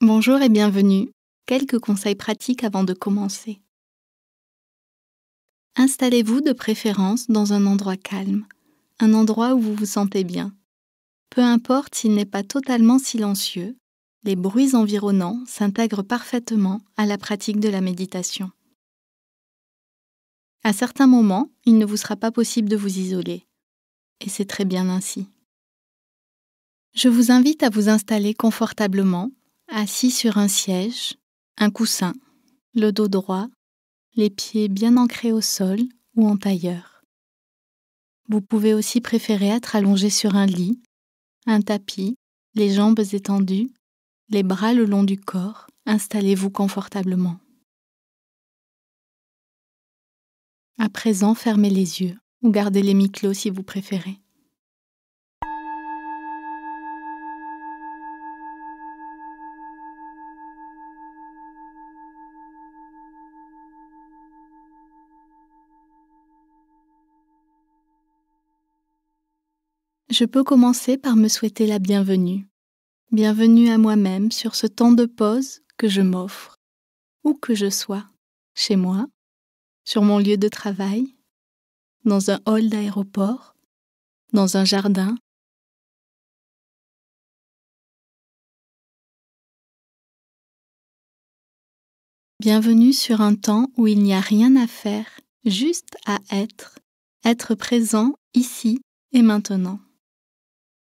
Bonjour et bienvenue. Quelques conseils pratiques avant de commencer. Installez-vous de préférence dans un endroit calme, un endroit où vous vous sentez bien. Peu importe s'il n'est pas totalement silencieux, les bruits environnants s'intègrent parfaitement à la pratique de la méditation. À certains moments, il ne vous sera pas possible de vous isoler, et c'est très bien ainsi. Je vous invite à vous installer confortablement, assis sur un siège, un coussin, le dos droit, les pieds bien ancrés au sol ou en tailleur. Vous pouvez aussi préférer être allongé sur un lit, un tapis, les jambes étendues, les bras le long du corps. Installez-vous confortablement. À présent, fermez les yeux ou gardez-les mi-clos si vous préférez. Je peux commencer par me souhaiter la bienvenue. Bienvenue à moi-même sur ce temps de pause que je m'offre, où que je sois, chez moi, sur mon lieu de travail, dans un hall d'aéroport, dans un jardin. Bienvenue sur un temps où il n'y a rien à faire, juste à être présent ici et maintenant.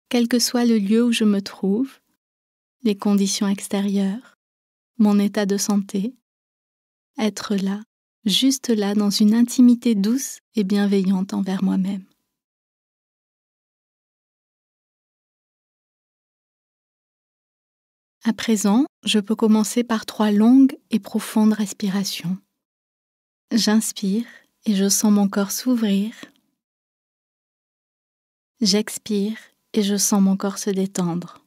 Quel que soit le lieu où je me trouve, les conditions extérieures, mon état de santé, être là, juste là dans une intimité douce et bienveillante envers moi-même. À présent, je peux commencer par 3 longues et profondes respirations. J'inspire et je sens mon corps s'ouvrir. J'expire et je sens mon corps se détendre.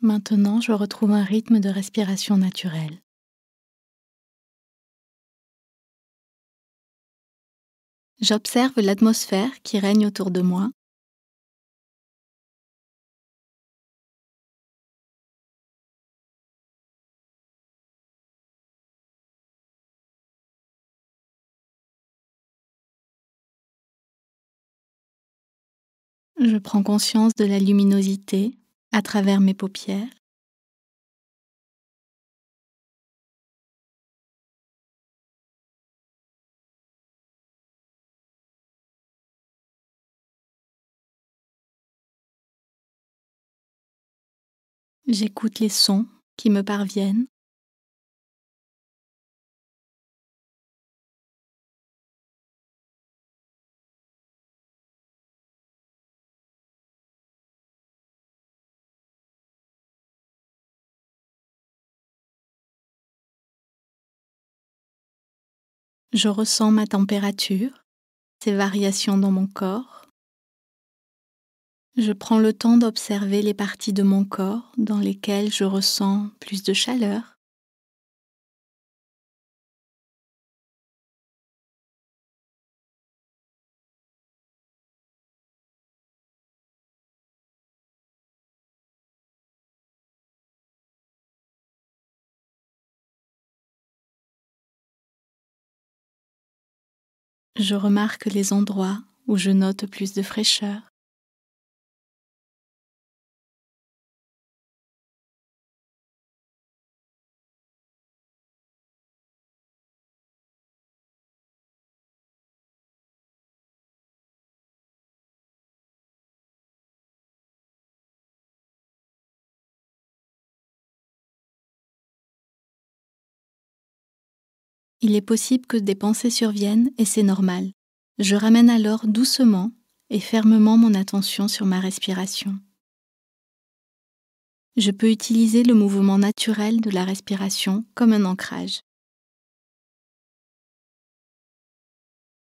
Maintenant, je retrouve un rythme de respiration naturel. J'observe l'atmosphère qui règne autour de moi. Je prends conscience de la luminosité à travers mes paupières. J'écoute les sons qui me parviennent. Je ressens ma température, ses variations dans mon corps. Je prends le temps d'observer les parties de mon corps dans lesquelles je ressens plus de chaleur. Je remarque les endroits où je note plus de fraîcheur. Il est possible que des pensées surviennent et c'est normal. Je ramène alors doucement et fermement mon attention sur ma respiration. Je peux utiliser le mouvement naturel de la respiration comme un ancrage.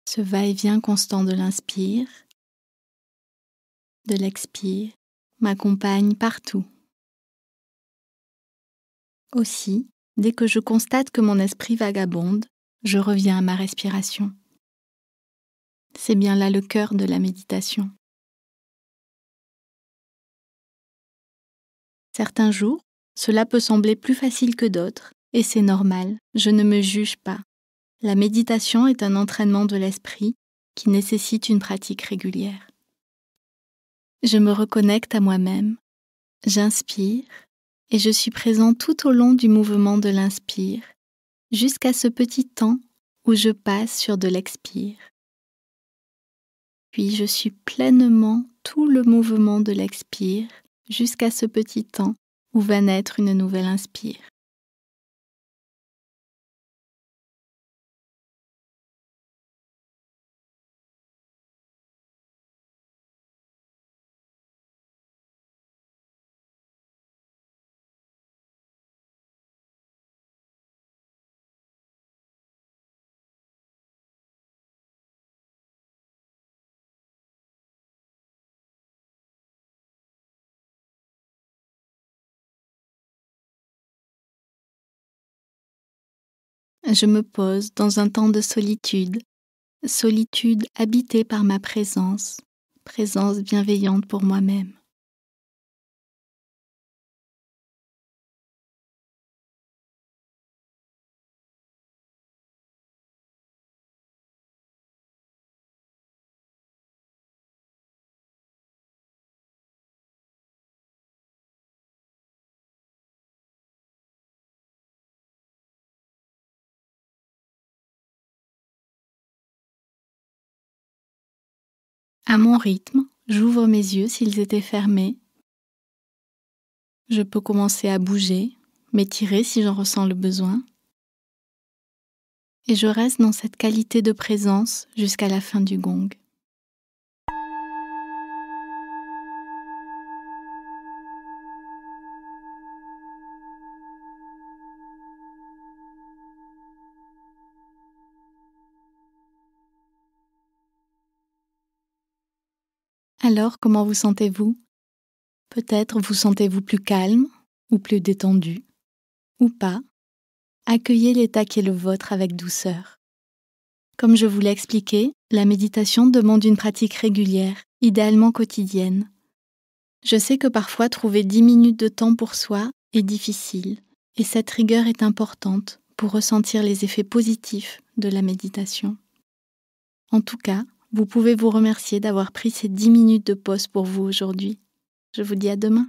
Ce va-et-vient constant de l'inspire, de l'expire, m'accompagne partout. Aussi, dès que je constate que mon esprit vagabonde, je reviens à ma respiration. C'est bien là le cœur de la méditation. Certains jours, cela peut sembler plus facile que d'autres, et c'est normal, je ne me juge pas. La méditation est un entraînement de l'esprit qui nécessite une pratique régulière. Je me reconnecte à moi-même, j'inspire et je suis présent tout au long du mouvement de l'inspire, jusqu'à ce petit temps où je passe sur de l'expire. Puis je suis pleinement tout le mouvement de l'expire jusqu'à ce petit temps où va naître une nouvelle inspire. Je me pose dans un temps de solitude, solitude habitée par ma présence, présence bienveillante pour moi-même. À mon rythme, j'ouvre mes yeux s'ils étaient fermés. Je peux commencer à bouger, m'étirer si j'en ressens le besoin. Et je reste dans cette qualité de présence jusqu'à la fin du gong. Alors, comment vous sentez-vous ? Peut-être vous sentez-vous plus calme ou plus détendu, ou pas. Accueillez l'état qui est le vôtre avec douceur. Comme je vous l'ai expliqué, la méditation demande une pratique régulière, idéalement quotidienne. Je sais que parfois trouver 10 minutes de temps pour soi est difficile, et cette rigueur est importante pour ressentir les effets positifs de la méditation. En tout cas, vous pouvez vous remercier d'avoir pris ces 10 minutes de pause pour vous aujourd'hui. Je vous dis à demain.